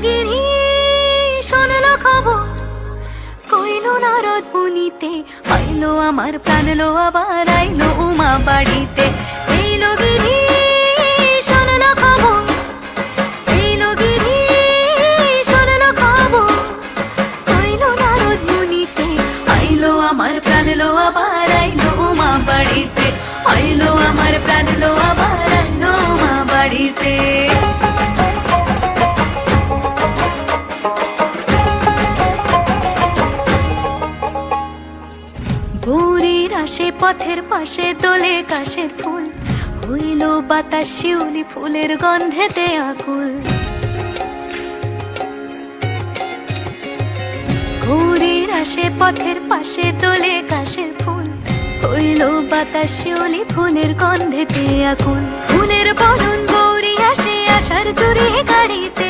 গিরি শোনলো খবর, কইলো নারদ মুনিতে, আইলো আমার প্রাণ লো আবার আইলো উমা বাড়িতে। এইলো গিরি শোনলো খবর, এইলো গিরি শোনলো খবর, কইলো নারদ মুনিতে, আইলো আমার প্রাণ লো আবার আইলো উমা বাড়িতে, আইলো আমার প্রাণ লো আবার আইলো উমা বাড়িতে। ভোরের আসে পথের পাশে দোলে কাশের ফুল, হইল বাতাস শিউলি ফুলের গন্ধেতে আকুল। ভোরের আসে পথের পাশে দোলে কাশের ফুল, হইল বাতাস শিউলি ফুলের গন্ধেতে আকুল। ফুলের বরণ গৌরী আসে আশার চুরি গাড়িতে,